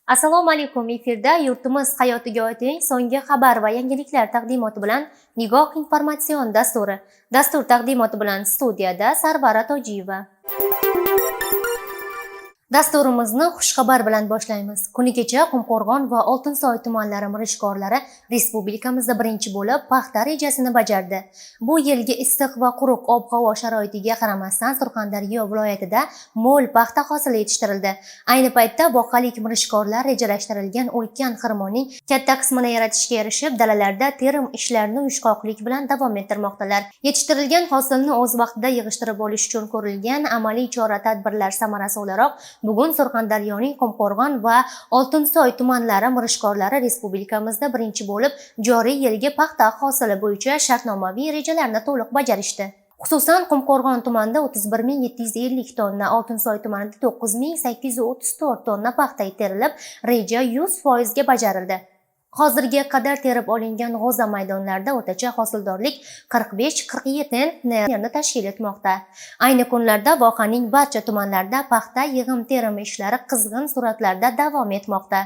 Assalomu alaykum. Efirda yurtimiz hayotiga oid eng so'nggi xabar va yangiliklar taqdimoti bilan Nigoh informatsion dasturi. Dastur taqdimoti bilan studiyada Sarvara Tojiyeva. Dasturimizni xushxabar bilan boshlaymiz. Kuni kecha Qumqo'rg'on va Oltinsoy tumanlari mirishkorlari respublikamizda birinchi bo'lib paxta rejasini bajardi. Bu yilgi issiq va quruq ob-havo sharoitiga qaramasdan Surxondaryo viloyatida mo'l paxta hosili yetishtirildi. Ayni paytda vohalik mirishkorlar rejalashtirilgan ulkan xirmonning katta qismini yaratishga erishib, dalalarda terim ishlarini uyushqoqlik bilan davom ettirmoqdalar. Yetishtirilgan hosilni o'z vaqtida yig'ishtirib olish uchun ko'rilgan amaliy chora-tadbirlar samarasi o'laroq bugun Surxondaryoning Qumqo'rg'on va Oltinsoy tumanlari mirishkorlari respublikamizda birinchi bo'lib joriy yilgi paxta hosili bo'yicha shartnomaviy rejalarni to'liq bajarishdi. Xususan, Qumqo'rg'on tumanida 31.750 tonna, Oltinsoy tumanida 9.834 tonna paxta terilib, reja 100% ga bajarildi. Hozirga qadar terib olingan g'o'za maydonlarida o'rtacha hosildorlik 45-47 hektlarni tashkil etmoqda. Ayni kunlarda vohaning barcha tumanlarida paxta yig'im-terim ishlari qizg'in sur'atlarda davom etmoqda.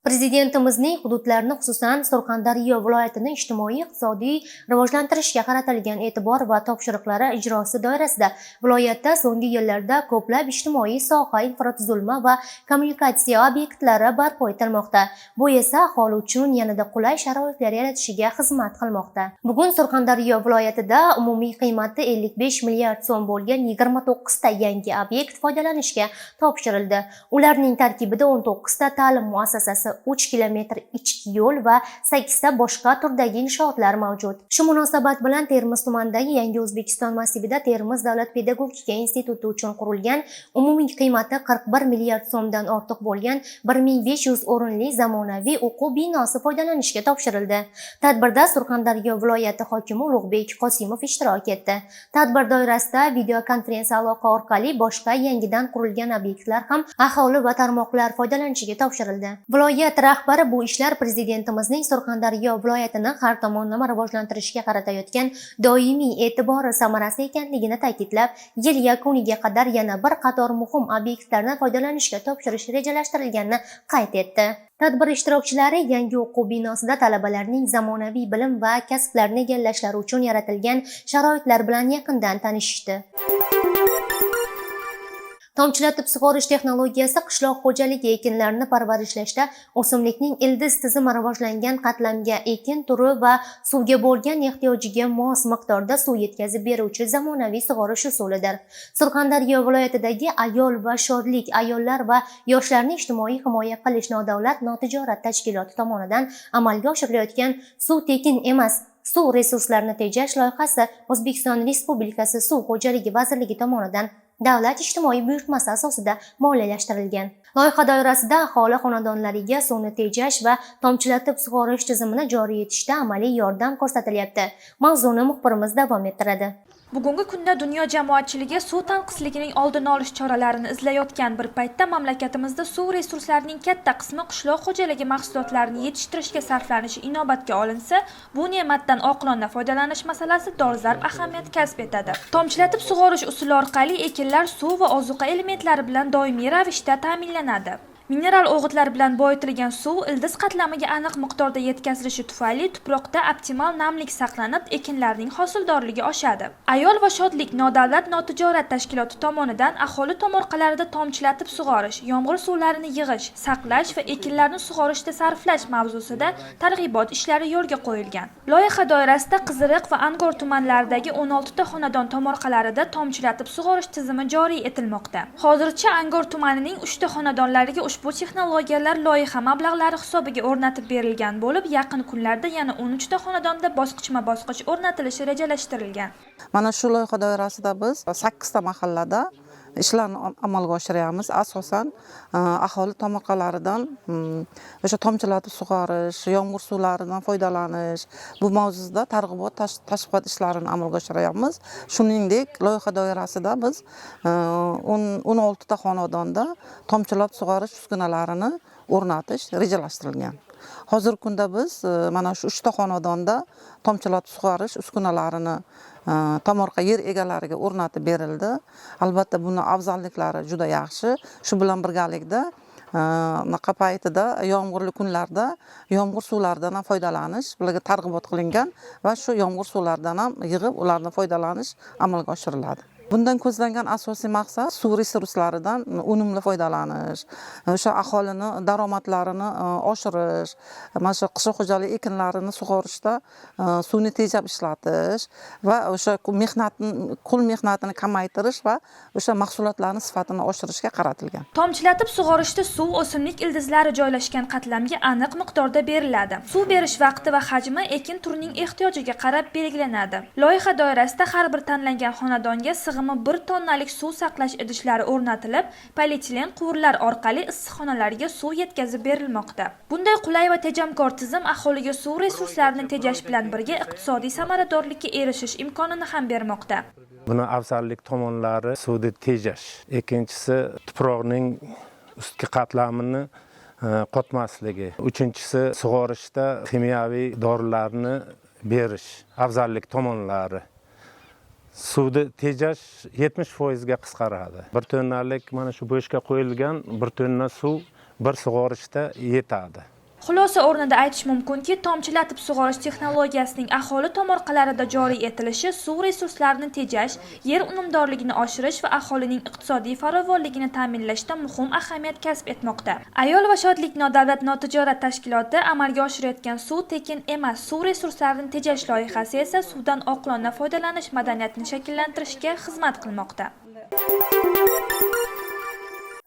Prezidentimizning hududlarni, xususan Surxondaryo viloyatini ijtimoiy-iqtisodiy rivojlantirishga qaratilgan e'tibor va topshiriqlari ijrosi doirasida viloyatda so'nggi yillarda ko'plab ijtimoiy soha infratuzilma va kommunikatsiya obyektlari barpo etilmoqda. Bu esa aholi uchun yanada qulay sharoitlar yaratishiga xizmat qilmoqda. Bugun Surxondaryo viloyatida umumiy qiymati 55 milliard so'm bo'lgan 29 ta yangi obyekt foydalanishga topshirildi. Ularning tarkibida 19 ta ta'lim muassasasi, 3 kilometr ichki yo'l va 8 ta boshqa turdagi inshootlar mavjud. Shu munosabat bilan Termiz tumanidagi Yangi O'zbekiston massivida Termiz davlat pedagogika instituti uchun qurilgan umumiy qiymati 41 milliard so'mdan ortiq bo'lgan 1500 o'rinli zamonaviy o'quv binosi foydalanishga topshirildi. Tadbirda Surxondaryo viloyati hokimi Ulug'bek Qosimov ishtirok etdi. Tadbir doirasida videokonferensiya aloqa orqali boshqa yangidan qurilgan obyektlar ham aholi va tarmoqlar foydalanishiga topshirildi. Viloyat rahbari bu ishlar prezidentimizning Surxondaryo viloyatini har tomonlama rivojlantirishga qaratayotgan doimiy e'tibori samarasi ekanligini ta'kidlab, yil yakuniga qadar yana bir qator muhim obyektlarni foydalanishga topshirish rejalashtirilganini qayd etdi. Tadbir ishtirokchilari yangi o'quv binosida talabalarning zamonaviy bilim va kasblarni egallashlari uchun yaratilgan sharoitlar bilan yaqindan tanishishdi. Tomchilatib sug'orish texnologiyasi qishloq xo'jaligi ekinlarini parvarishlashda o'simlikning ildiz tizimi rivojlangan qatlamga ekin turi va suvga bo'lgan ehtiyojiga mos miqdorda suv yetkazib beruvchi zamonaviy sug'orish usulidir. Surxondaryo viloyatidagi Ayol va shodlik ayollar va yoshlarni ijtimoiy himoya qilish nodavlat notijorat tashkiloti tomonidan amalga oshirilayotgan suv tekin emas, suv resurslarini tejash loyihasi O'zbekiston Respublikasi Suv xo'jaligi vazirligi tomonidan davlat ijtimoiy buyurtmasi asosida moliyalashtirilgan. Loyiha doirasida aholi xonadonlariga suvni tejash va tomchilatib sug'orish tizimini joriy etishda amaliy yordam ko'rsatilyapti. Mavzuni muxbirimiz davom ettiradi. Bugungi kunda dunyo jamoatchiligi suv tanqisligining oldini olish choralarini izlayotgan bir paytda mamlakatimizda suv resurslarining katta qismi qishloq xo'jaligi mahsulotlarini yetishtirishga sarflanishi inobatga olinsa, bu ne'matdan oqilona foydalanish masalasi dolzarb ahamiyat kasb etadi. Tomchilatib sug'orish usuli orqali ekinlar suv va ozuqa elementlari bilan doimiy ravishda ta'minlanadi. Mineral o'g'itlar bilan boyitilgan suv ildiz qatlamiga aniq miqdorda yetkazilishi tufayli tuproqda optimal namlik saqlanib, ekinlarning hosildorligi oshadi. Ayol va shodlik nodavlat notijorat tashkiloti tomonidan aholi tomorqalarida tomchilatib sug'orish, yomg'ir suvlarini yig'ish, saqlash va ekinlarni sug'orishda sarflash mavzusida targ'ibot ishlari yo'lga qo'yilgan. Loyiha doirasida Qiziriq va Angor tumanlaridagi 16 ta xonadon tomorqalarida tomchilatib sug'orish tizimi joriy etilmoqda. Hozircha Angor tumanining 3 ta xonadonlariga ushbu texnologiyalar loyiha mablag'lari hisobiga o'rnatib berilgan bo'lib, yaqin kunlarda yana 13 ta xonadonda bosqichma-bosqich o'rnatilishi rejalashtirilgan. Mana shu loyiha doirasida biz 8 ta mahallada ishlarni amalga oshiramiz. Asosan aholi tomorqalaridan o'sha tomchilatib sug'orish, yomg'ir suvlaridan foydalanish, bu mavzuda targ'ibot, tashviqot ishlarini amalga oshiramiz. Shuningdek, loyiha doirasida biz 16 ta xonadonda tomchilab sug'orish uskunalarini o'rnatish rejalashtirilgan. Hozirgi kunda biz mana shu 3 ta xonadonda tomchilatib sug'orish uskunalarini tomorqa yer egalariga o'rnatib berildi. Albatta buni afzalliklari juda yaxshi. Shu bilan birgalikda naqa paytida yomg'irli kunlarda yomg'ir suvlaridan ham foydalanish bularga targ'ibot qilingan va shu yomg'ir suvlaridan ham yig'ib ularni foydalanish amalga oshiriladi. Bundan ko'zlangan asosiy maqsad suv resurslaridan unumli foydalanish, o'sha aholini daromadlarini oshirish, mana shu qishloq xo'jaligi ekinlarini sug'orishda suvni tejab ishlatish va o'sha qul mehnatini kamaytirish va o'sha mahsulotlarning sifatini oshirishga qaratilgan. Tomchilatib sug'orishda suv o'simlik ildizlari joylashgan qatlamga aniq miqdorda beriladi. Suv berish vaqti va hajmi ekin turining ehtiyojiga qarab belgilanadi. Loyiha doirasida har bir tanlangan xonadonga sig'imi 1 tonnalik suv saqlash idishlari o'rnatilib, polietilen quvurlar orqali issiqxonalarga suv yetkazib berilmoqda. Bunday qulay va tejamkor tizim aholiga suv resurslarini tejash bilan birga iqtisodiy samaradorlikka erishish imkonini ham bermoqda. Buni afzallik tomonlari suvni tejash. Ikkinchisi tuproqning ustki qatlamini qotmasligi. Uchinchisi sug'orishda kimyoviy dorilarni berish. Afzallik tomonlari. Suvni tejash 70% ga qisqaradi. 1 tonnalik mana shu bo'shga qo'yilgan 1 tonna suv bir sug'orishda yetadi. Xulosa o'rnida aytish mumkinki, tomchilatib sug'orish texnologiyasining aholi tomorqalarida joriy etilishi suv resurslarini tejash, yer unumdorligini oshirish va aholining iqtisodiy farovonligini ta'minlashda muhim ahamiyat kasb etmoqda. Ayol va shodlik nodavlat notijorat tashkiloti amalga oshirayotgan suv tekin emas, suv resurslarini tejash loyihasi esa suvdan oqilona foydalanish madaniyatini shakllantirishga xizmat qilmoqda.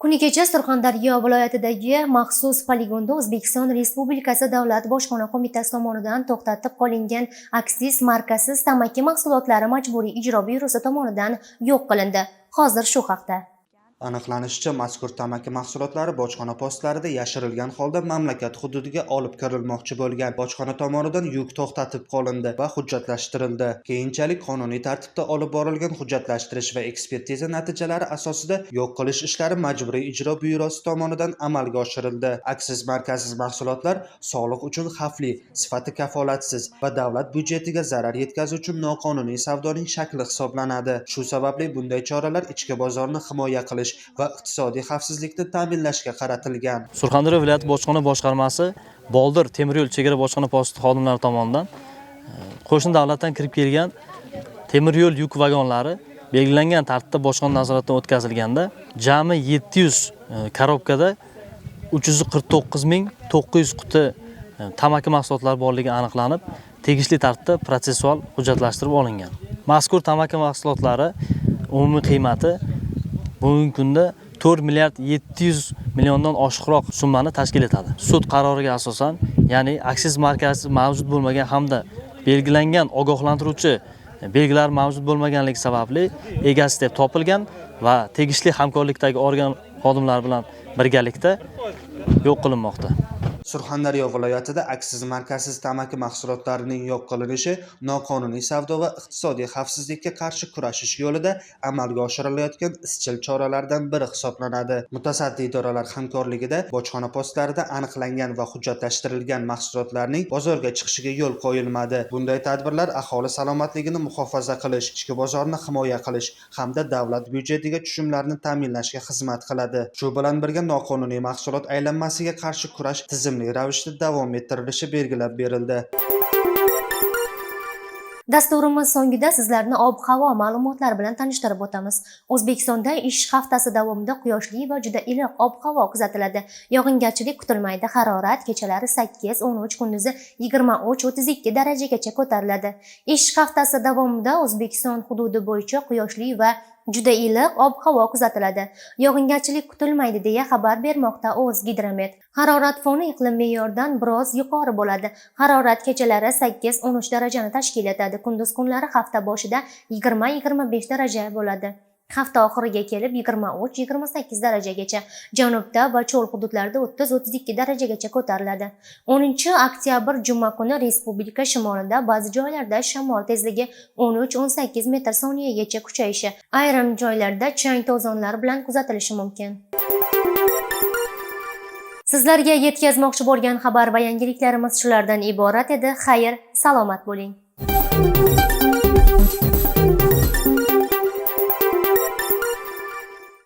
Kuni kecha Surxondaryo viloyatidagi maxsus poligonda O'zbekiston Respublikasi Davlat bojxona qo'mitasi tomonidan to'xtatib qolingan aksiz markasiz tamaki mahsulotlari majburiy ijro byurosi tomonidan yo'q qilindi. Hozir shu haqda. Aniqlanishicha, mazkur tamaki mahsulotlari bojxona postlarida yashirilgan holda mamlakat hududiga olib kirilmoqchi bo'lgan. Bojxona tomonidan yuk to'xtatib qolindi va hujjatlashtirildi. Keyinchalik qonuniy tartibda olib borilgan hujjatlashtirish va ekspertiza natijalari asosida yo'q qilish ishlari majburiy ijro byurosi tomonidan amalga oshirildi. Aksiz markasiz mahsulotlar sog'liq uchun xavfli, sifati kafolatsiz va davlat byudjetiga zarar yetkazuvchi noqonuniy savdoning shakli hisoblanadi. Shu sababli bunday choralar ichki bozorni himoya qilish va iqtisodiy xavfsizlikni ta'minlashga qaratilgan. Surxondaryo viloyati bojxona boshqarmasi Boldir temir yo'l chegara bojxona posti xodimlari tomonidan qo'shni davlatdan kirib kelgan temir yo'l yuk vagonlari belgilangan tartibda bojxona nazoratidan o'tkazilganda jami 700 korobkada 349.900 quti tamaki mahsulotlari borligi aniqlanib, tegishli tartibda protsessual hujjatlashtirib olingan. Mazkur tamaki mahsulotlari umumiy qiymati bugungi kunda 4 milliard 700 milliondan oshiqroq summani tashkil etadi. Sud qaroriga asosan, ya'ni aksiz markasi mavjud bo'lmagan hamda belgilangan ogohlantiruvchi belgilar mavjud bo'lmaganligi sababli egasi deb topilgan va tegishli hamkorlikdagi organ xodimlari bilan birgalikda yo'q qilinmoqda. Surxondaryo viloyatida aksiz markasiz tamaki mahsulotlarining yo'q qilinishi noqonuniy savdo va iqtisodiy xavfsizlikka qarshi kurashish yo'lida amalga oshirilayotgan izchil choralardan biri hisoblanadi. Mutasaddi idoralar hamkorligida bojxona postlarida aniqlangan va hujjatlashtirilgan mahsulotlarning bozorga chiqishiga yo'l qo'yilmadi. Bunday tadbirlar aholi salomatligini muhofaza qilish, ichki bozorni himoya qilish hamda davlat byudjetiga tushumlarni ta'minlashga xizmat qiladi. Shu bilan birga noqonuniy mahsulot aylanmasiga qarshi kurash tizimli ravishda davom ettirilishi belgilab berildi. Dasturimiz so'ngida sizlarni ob-havo ma'lumotlari bilan tanishtirib o'tamiz. O'zbekistonda ish haftasi davomida quyoshli va juda iliq ob-havo kuzatiladi. Yog'ingarchilik kutilmaydi. Harorat kechalari 8-13, kunduzi 23-32 darajagacha ko'tariladi. Ish haftasi davomida O'zbekiston hududi bo'yicha quyoshli va juda iliq ob-havo kuzatiladi. Yog'ingarchilik kutilmaydi deya xabar bermoqda O'zgidromet. Harorat foni iqlim me'yoridan biroz yuqori bo'ladi. Harorat kechalari 8-13 darajani tashkil etadi. Kunduz kunlari hafta boshida 20-25 daraja bo'ladi. Hafta oxiriga kelib 23-28 darajagacha, janubda va cho'l hududlarida 30-32 darajagacha ko'tariladi. 10-oktyabr juma kuni respublika shimolida ba'zi joylarda shamol tezligi 13-18 metr soniyagacha kuchayishi, ayrim joylarda chang to'zonlar bilan kuzatilishi mumkin. Sizlarga yetkazmoqchi bo'lgan xabar va yangiliklarimiz shulardan iborat edi. Xayr, salomat bo'ling.